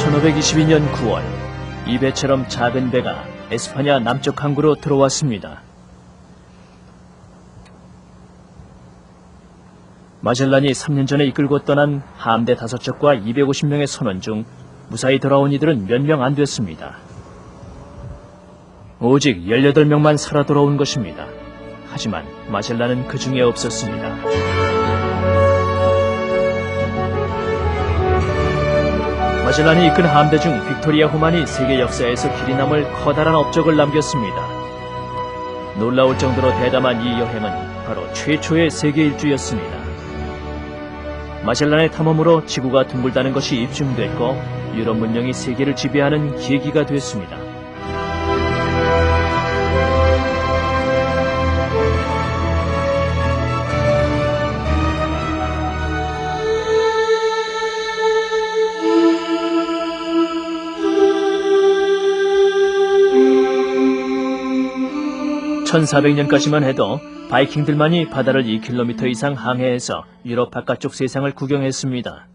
1522년 9월, 이 배처럼 작은 배가 에스파냐 남쪽 항구로 들어왔습니다. 마젤란이 3년 전에 이끌고 떠난 함대 5척과 250명의 선원 중 무사히 돌아온 이들은 몇 명 안 됐습니다. 오직 18명만 살아 돌아온 것입니다. 하지만 마젤란은 그 중에 없었습니다. 마젤란이 이끈 함대 중 빅토리아 호만이 세계 역사에서 길이 남을 커다란 업적을 남겼습니다. 놀라울 정도로 대담한 이 여행은 바로 최초의 세계 일주였습니다. 마젤란의 탐험으로 지구가 둥글다는 것이 입증됐고 유럽 문명이 세계를 지배하는 계기가 됐습니다. (1400년까지만) 해도 바이킹들만이 바다를 2km 이상 항해해서 유럽 바깥쪽 세상을 구경했습니다.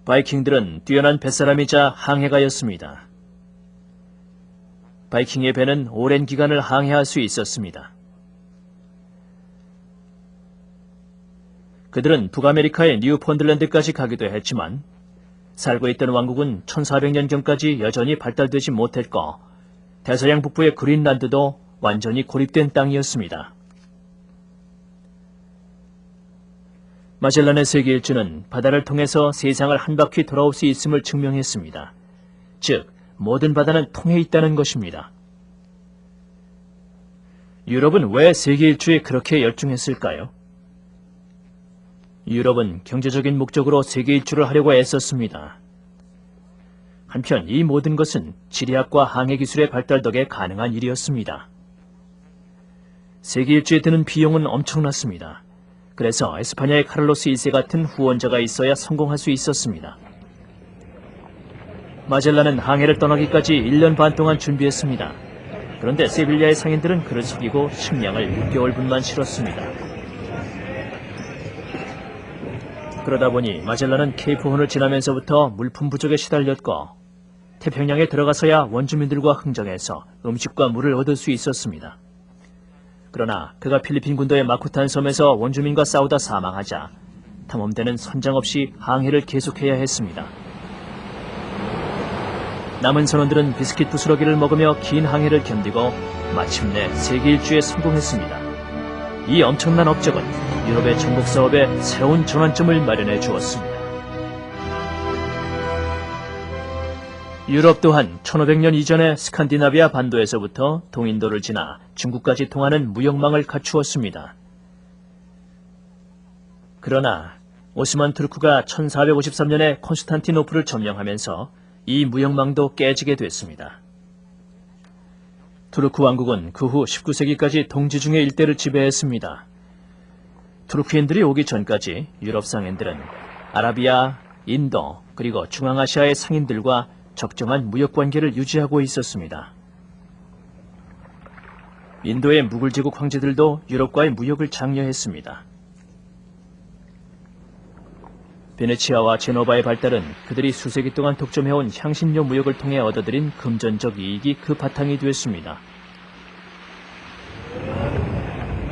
바이킹들은 뛰어난 뱃사람이자 항해가였습니다. 바이킹의 배는 오랜 기간을 항해할 수 있었습니다. 그들은 북아메리카의 뉴펀들랜드까지 가기도 했지만 살고 있던 왕국은 1400년경까지 여전히 발달되지 못했고 대서양 북부의 그린란드도 완전히 고립된 땅이었습니다. 마젤란의 세계 일주는 바다를 통해서 세상을 한 바퀴 돌아올 수 있음을 증명했습니다. 즉, 모든 바다는 통해 있다는 것입니다. 유럽은 왜 세계 일주에 그렇게 열중했을까요? 유럽은 경제적인 목적으로 세계 일주를 하려고 애썼습니다. 한편 이 모든 것은 지리학과 항해기술의 발달 덕에 가능한 일이었습니다. 세계 일주에 드는 비용은 엄청났습니다. 그래서 에스파냐의 카를로스 1세 같은 후원자가 있어야 성공할 수 있었습니다. 마젤란은 항해를 떠나기까지 1년 반 동안 준비했습니다. 그런데 세빌리아의 상인들은 그를 속이고 식량을 6개월분만 실었습니다. 그러다 보니 마젤란은 케이프혼을 지나면서부터 물품 부족에 시달렸고 태평양에 들어가서야 원주민들과 흥정해서 음식과 물을 얻을 수 있었습니다. 그러나 그가 필리핀 군도의 마쿠탄 섬에서 원주민과 싸우다 사망하자 탐험대는 선장 없이 항해를 계속해야 했습니다. 남은 선원들은 비스킷 부스러기를 먹으며 긴 항해를 견디고 마침내 세계 일주에 성공했습니다. 이 엄청난 업적은 유럽의 정복 사업에 새로운 전환점을 마련해 주었습니다. 유럽 또한 1500년 이전에 스칸디나비아 반도에서부터 동인도를 지나 중국까지 통하는 무역망을 갖추었습니다. 그러나 오스만 투르크가 1453년에 콘스탄티노플을 점령하면서 이 무역망도 깨지게 됐습니다. 투르크 왕국은 그 후 19세기까지 동지 중의 일대를 지배했습니다. 투르크인들이 오기 전까지 유럽 상인들은 아라비아, 인도, 그리고 중앙아시아의 상인들과 적정한 무역관계를 유지하고 있었습니다. 인도의 무굴제국 황제들도 유럽과의 무역을 장려했습니다. 베네치아와 제노바의 발달은 그들이 수세기 동안 독점해온 향신료 무역을 통해 얻어들인 금전적 이익이 그 바탕이 되었습니다.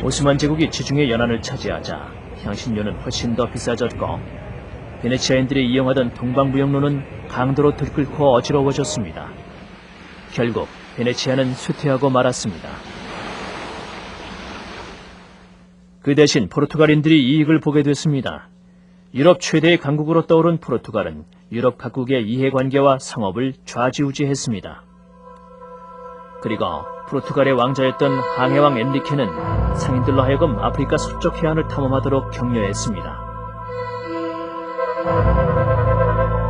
오스만 제국이 지중해 연안을 차지하자 향신료는 훨씬 더 비싸졌고 베네치아인들이 이용하던 동방무역로는 강도로 들끓고 어지러워졌습니다. 결국 베네치아는 쇠퇴하고 말았습니다. 그 대신 포르투갈인들이 이익을 보게 됐습니다. 유럽 최대의 강국으로 떠오른 포르투갈은 유럽 각국의 이해관계와 상업을 좌지우지했습니다. 그리고 포르투갈의 왕자였던 항해왕 엔리케는 상인들로 하여금 아프리카 서쪽 해안을 탐험하도록 격려했습니다.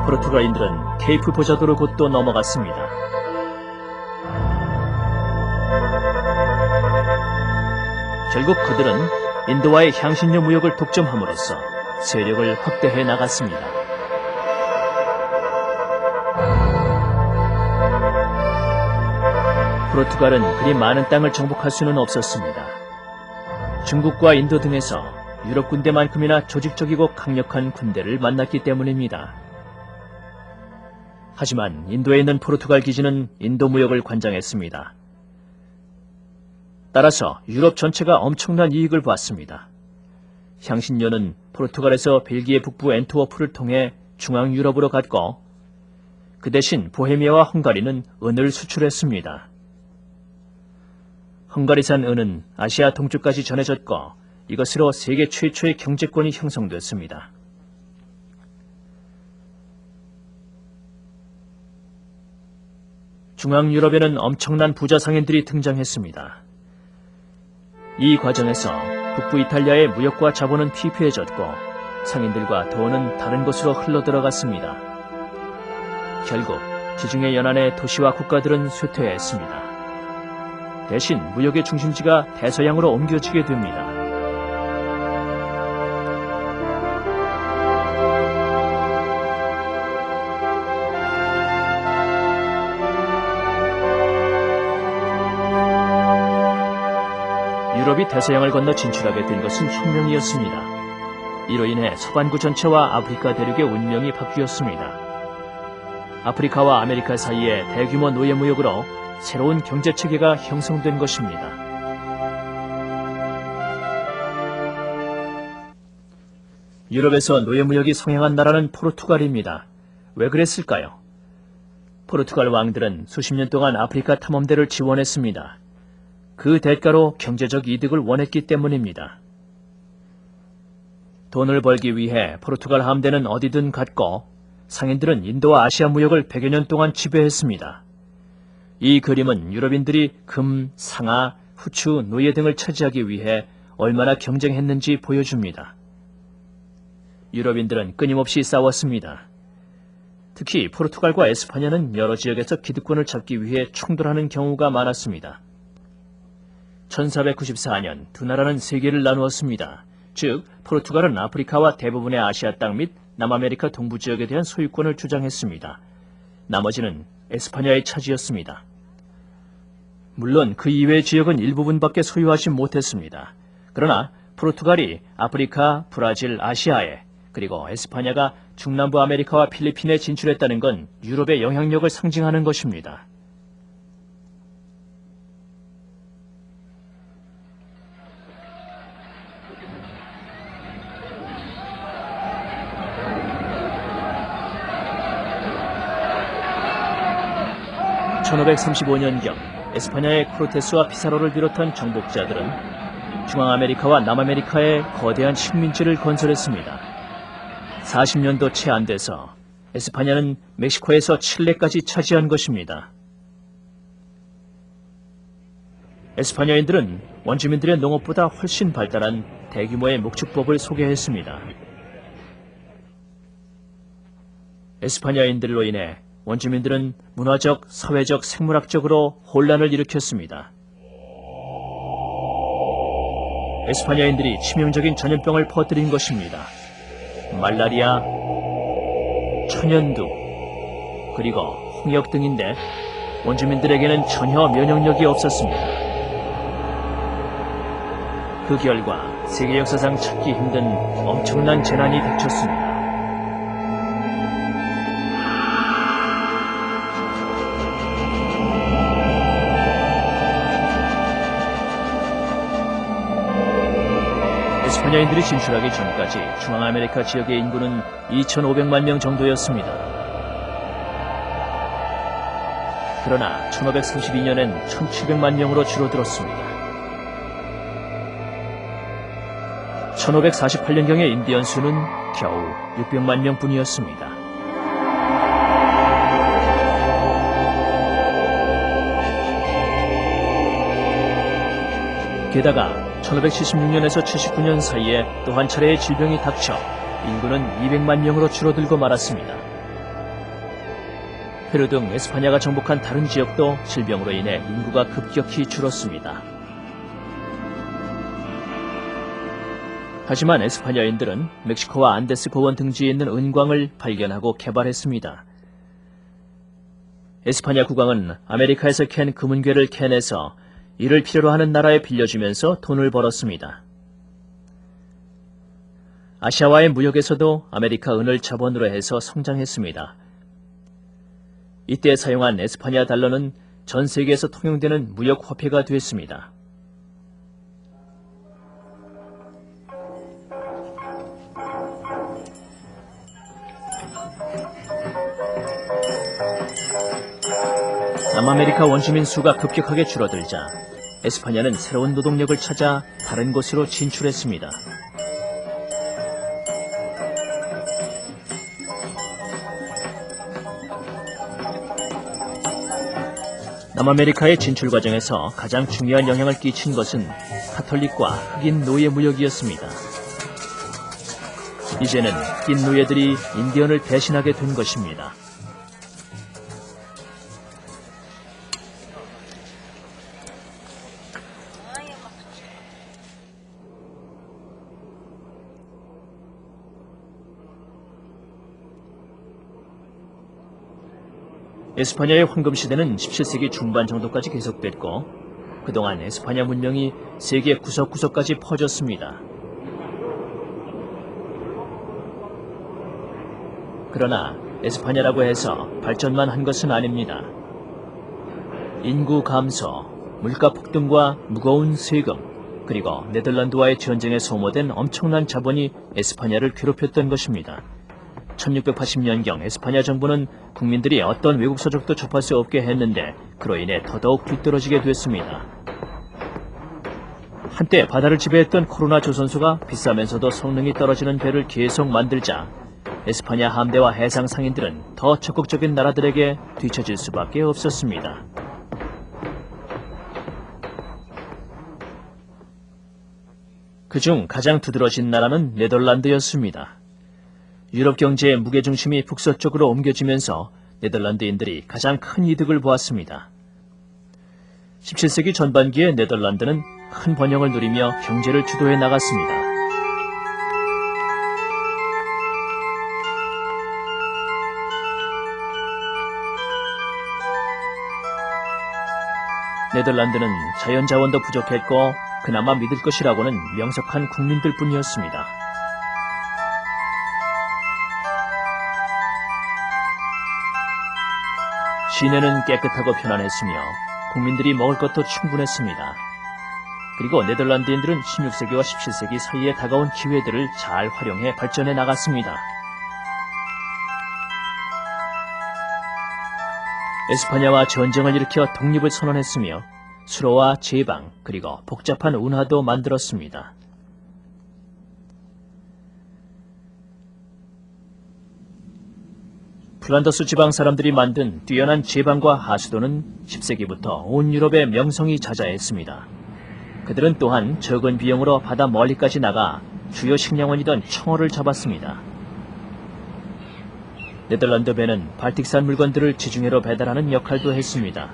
포르투갈인들은 케이프 보자도를 곧또 넘어갔습니다. 결국 그들은 인도와의 향신료 무역을 독점함으로써 세력을 확대해 나갔습니다. 포르투갈은 그리 많은 땅을 정복할 수는 없었습니다. 중국과 인도 등에서 유럽 군대만큼이나 조직적이고 강력한 군대를 만났기 때문입니다. 하지만 인도에 있는 포르투갈 기지는 인도 무역을 관장했습니다. 따라서 유럽 전체가 엄청난 이익을 봤습니다. 향신료는 포르투갈에서 벨기에 북부 앤트워프를 통해 중앙 유럽으로 갔고 그 대신 보헤미아와 헝가리는 은을 수출했습니다. 헝가리산 은은 아시아 동쪽까지 전해졌고 이것으로 세계 최초의 경제권이 형성됐습니다. 중앙 유럽에는 엄청난 부자 상인들이 등장했습니다. 이 과정에서 북부 이탈리아의 무역과 자본은 피폐해졌고 상인들과 돈은 다른 곳으로 흘러들어갔습니다. 결국 지중해 연안의 도시와 국가들은 쇠퇴했습니다. 대신 무역의 중심지가 대서양으로 옮겨지게 됩니다. 유럽이 대서양을 건너 진출하게 된 것은 혁명이었습니다. 이로 인해 서반구 전체와 아프리카 대륙의 운명이 바뀌었습니다. 아프리카와 아메리카 사이의 대규모 노예무역으로 새로운 경제체계가 형성된 것입니다. 유럽에서 노예무역이 성행한 나라는 포르투갈입니다. 왜 그랬을까요? 포르투갈 왕들은 수십 년 동안 아프리카 탐험대를 지원했습니다. 그 대가로 경제적 이득을 원했기 때문입니다. 돈을 벌기 위해 포르투갈 함대는 어디든 갔고 상인들은 인도와 아시아 무역을 100여 년 동안 지배했습니다. 이 그림은 유럽인들이 금, 상아, 후추, 노예 등을 차지하기 위해 얼마나 경쟁했는지 보여줍니다. 유럽인들은 끊임없이 싸웠습니다. 특히 포르투갈과 에스파냐는 여러 지역에서 기득권을 잡기 위해 충돌하는 경우가 많았습니다. 1494년 두 나라는 세계를 나누었습니다. 즉, 포르투갈은 아프리카와 대부분의 아시아 땅 및 남아메리카 동부 지역에 대한 소유권을 주장했습니다. 나머지는 에스파냐의 차지였습니다. 물론 그 이외의 지역은 일부분밖에 소유하지 못했습니다. 그러나 포르투갈이 아프리카, 브라질, 아시아에 그리고 에스파냐가 중남부 아메리카와 필리핀에 진출했다는 건 유럽의 영향력을 상징하는 것입니다. (1535년경) 에스파냐의 코르테스와 피사로를 비롯한 정복자들은 중앙아메리카와 남아메리카에 거대한 식민지를 건설했습니다. 40년도 채 안 돼서 에스파냐는 멕시코에서 칠레까지 차지한 것입니다. 에스파냐인들은 원주민들의 농업보다 훨씬 발달한 대규모의 목축법을 소개했습니다. 에스파냐인들로 인해 원주민들은 문화적, 사회적, 생물학적으로 혼란을 일으켰습니다. 에스파냐인들이 치명적인 전염병을 퍼뜨린 것입니다. 말라리아, 천연두, 그리고 홍역 등인데 원주민들에게는 전혀 면역력이 없었습니다. 그 결과 세계 역사상 찾기 힘든 엄청난 재난이 닥쳤습니다. 에스파냐인들이 진출하기 전까지 중앙아메리카 지역의 인구는 2,500만 명 정도였습니다. 그러나 1532년엔 1,700만 명으로 줄어들었습니다. 1548년경의 인디언 수는 겨우 600만 명뿐이었습니다. 게다가 1576년에서 79년 사이에 또 한 차례의 질병이 닥쳐 인구는 200만 명으로 줄어들고 말았습니다. 페루 등 에스파냐가 정복한 다른 지역도 질병으로 인해 인구가 급격히 줄었습니다. 하지만 에스파냐인들은 멕시코와 안데스 고원 등지에 있는 은광을 발견하고 개발했습니다. 에스파냐 국왕은 아메리카에서 캔 금은괴를 캐내서 이를 필요로 하는 나라에 빌려주면서 돈을 벌었습니다. 아시아와의 무역에서도 아메리카 은을 자본으로 해서 성장했습니다. 이때 사용한 에스파냐 달러는 전 세계에서 통용되는 무역 화폐가 됐습니다. 남아메리카 원주민 수가 급격하게 줄어들자 에스파냐는 새로운 노동력을 찾아 다른 곳으로 진출했습니다. 남아메리카의 진출 과정에서 가장 중요한 영향을 끼친 것은 카톨릭과 흑인 노예 무역이었습니다. 이제는 흑인 노예들이 인디언을 대신하게 된 것입니다. 에스파냐의 황금시대는 17세기 중반 정도까지 계속됐고 그동안 에스파냐 문명이 세계 구석구석까지 퍼졌습니다. 그러나 에스파냐라고 해서 발전만 한 것은 아닙니다. 인구 감소, 물가 폭등과 무거운 세금, 그리고 네덜란드와의 전쟁에 소모된 엄청난 자본이 에스파냐를 괴롭혔던 것입니다. 1680년경 에스파냐 정부는 국민들이 어떤 외국 서적도 접할 수 없게 했는데 그로 인해 더더욱 뒤떨어지게 됐습니다. 한때 바다를 지배했던 코로나 조선소가 비싸면서도 성능이 떨어지는 배를 계속 만들자 에스파냐 함대와 해상 상인들은 더 적극적인 나라들에게 뒤처질 수밖에 없었습니다. 그중 가장 두드러진 나라는 네덜란드였습니다. 유럽 경제의 무게중심이 북서쪽으로 옮겨지면서 네덜란드인들이 가장 큰 이득을 보았습니다. 17세기 전반기에 네덜란드는 큰 번영을 누리며 경제를 주도해 나갔습니다. 네덜란드는 자연자원도 부족했고 그나마 믿을 것이라고는 명석한 국민들 뿐이었습니다. 시내는 깨끗하고 편안했으며 국민들이 먹을 것도 충분했습니다. 그리고 네덜란드인들은 16세기와 17세기 사이에 다가온 기회들을 잘 활용해 발전해 나갔습니다. 에스파냐와 전쟁을 일으켜 독립을 선언했으며 수로와 제방 그리고 복잡한 운하도 만들었습니다. 플란더스 지방 사람들이 만든 뛰어난 제방과 하수도는 10세기부터 온 유럽에 명성이 자자했습니다. 그들은 또한 적은 비용으로 바다 멀리까지 나가 주요 식량원이던 청어를 잡았습니다. 네덜란드 배는 발틱산 물건들을 지중해로 배달하는 역할도 했습니다.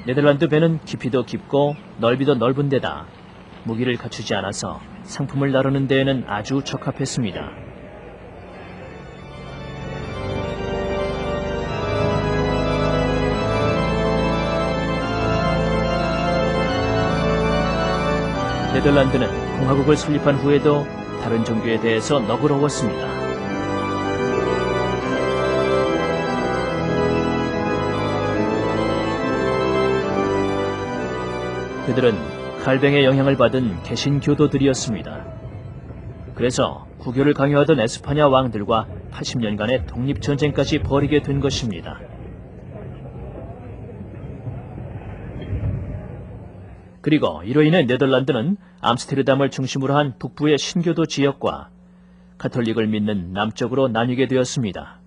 네덜란드 배는 깊이도 깊고 넓이도 넓은 데다 무기를 갖추지 않아서 상품을 나르는 데에는 아주 적합했습니다. 네덜란드는 공화국을 설립한 후에도 다른 종교에 대해서 너그러웠습니다. 그들은 칼뱅의 영향을 받은 개신교도들이었습니다. 그래서 구교를 강요하던 에스파냐 왕들과 80년간의 독립전쟁까지 벌이게 된 것입니다. 그리고 이로 인해 네덜란드는 암스테르담을 중심으로 한 북부의 신교도 지역과 가톨릭을 믿는 남쪽으로 나뉘게 되었습니다.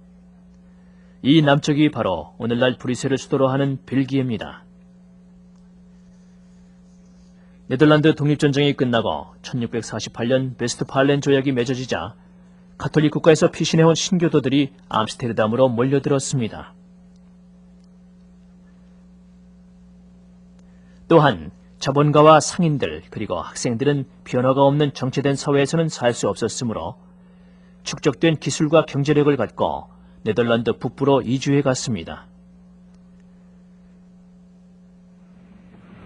이 남쪽이 바로 오늘날 브뤼셀을 수도로 하는 벨기에입니다. 네덜란드 독립전쟁이 끝나고 1648년 베스트팔렌 조약이 맺어지자 가톨릭 국가에서 피신해온 신교도들이 암스테르담으로 몰려들었습니다. 또한 자본가와 상인들 그리고 학생들은 변화가 없는 정체된 사회에서는 살 수 없었으므로 축적된 기술과 경제력을 갖고 네덜란드 북부로 이주해 갔습니다.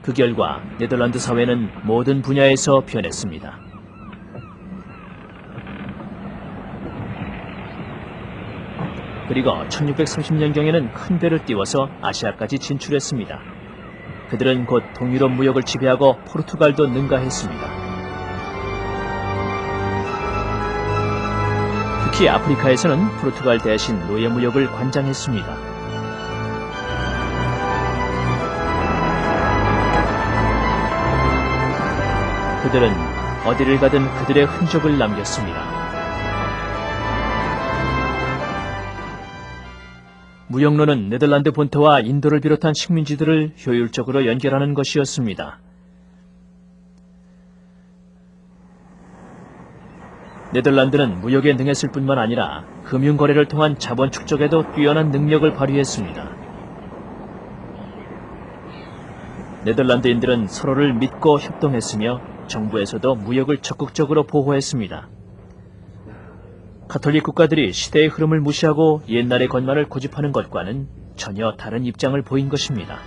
그 결과 네덜란드 사회는 모든 분야에서 변했습니다. 그리고 1630년경에는 큰 배를 띄워서 아시아까지 진출했습니다. 그들은 곧 동유럽 무역을 지배하고 포르투갈도 능가했습니다. 특히 아프리카에서는 포르투갈 대신 노예 무역을 관장했습니다. 그들은 어디를 가든 그들의 흔적을 남겼습니다. 무역로는 네덜란드 본토와 인도를 비롯한 식민지들을 효율적으로 연결하는 것이었습니다. 네덜란드는 무역에 능했을 뿐만 아니라 금융거래를 통한 자본 축적에도 뛰어난 능력을 발휘했습니다. 네덜란드인들은 서로를 믿고 협동했으며 정부에서도 무역을 적극적으로 보호했습니다. 가톨릭 국가들이 시대의 흐름을 무시하고 옛날의 것만을 고집하는 것과는 전혀 다른 입장을 보인 것입니다.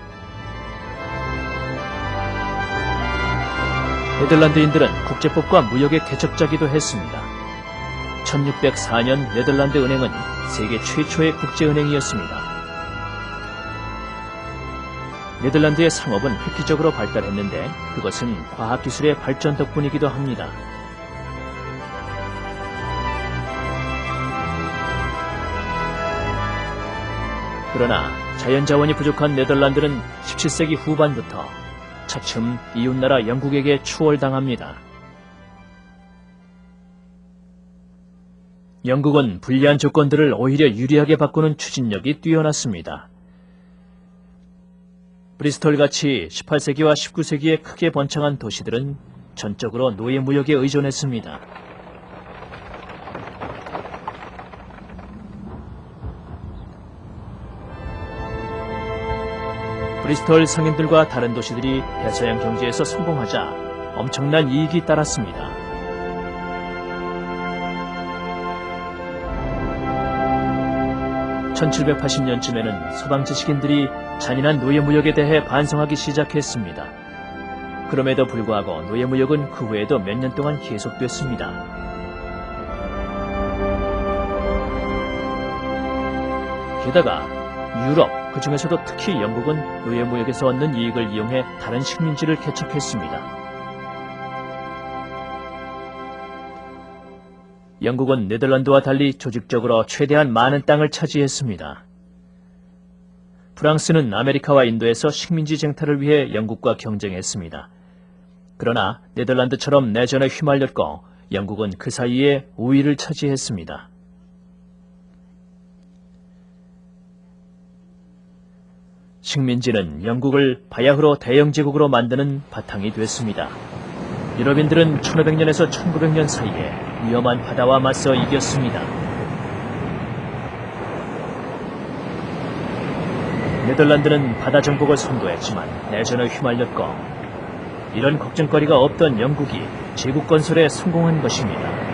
네덜란드인들은 국제법과 무역의 개척자기도 했습니다. 1604년 네덜란드 은행은 세계 최초의 국제은행이었습니다. 네덜란드의 상업은 획기적으로 발달했는데 그것은 과학기술의 발전 덕분이기도 합니다. 그러나 자연자원이 부족한 네덜란드는 17세기 후반부터 차츰 이웃나라 영국에게 추월당합니다. 영국은 불리한 조건들을 오히려 유리하게 바꾸는 추진력이 뛰어났습니다. 브리스톨같이 18세기와 19세기에 크게 번창한 도시들은 전적으로 노예 무역에 의존했습니다. 브리스톨 상인들과 다른 도시들이 대서양 경제에서 성공하자 엄청난 이익이 따랐습니다. (1780년쯤에는) 서방 지식인들이 잔인한 노예무역에 대해 반성하기 시작했습니다. 그럼에도 불구하고 노예무역은 그 후에도 몇 년 동안 계속됐습니다. 게다가 유럽, 그 중에서도 특히 영국은 노예무역에서 얻는 이익을 이용해 다른 식민지를 개척했습니다. 영국은 네덜란드와 달리 조직적으로 최대한 많은 땅을 차지했습니다. 프랑스는 아메리카와 인도에서 식민지 쟁탈을 위해 영국과 경쟁했습니다. 그러나 네덜란드처럼 내전에 휘말렸고 영국은 그 사이에 우위를 차지했습니다. 식민지는 영국을 바야흐로 대영제국으로 만드는 바탕이 됐습니다. 유럽인들은 1500년에서 1900년 사이에 위험한 바다와 맞서 이겼습니다. 네덜란드는 바다 정복을 선도했지만 내전에 휘말렸고 이런 걱정거리가 없던 영국이 제국 건설에 성공한 것입니다.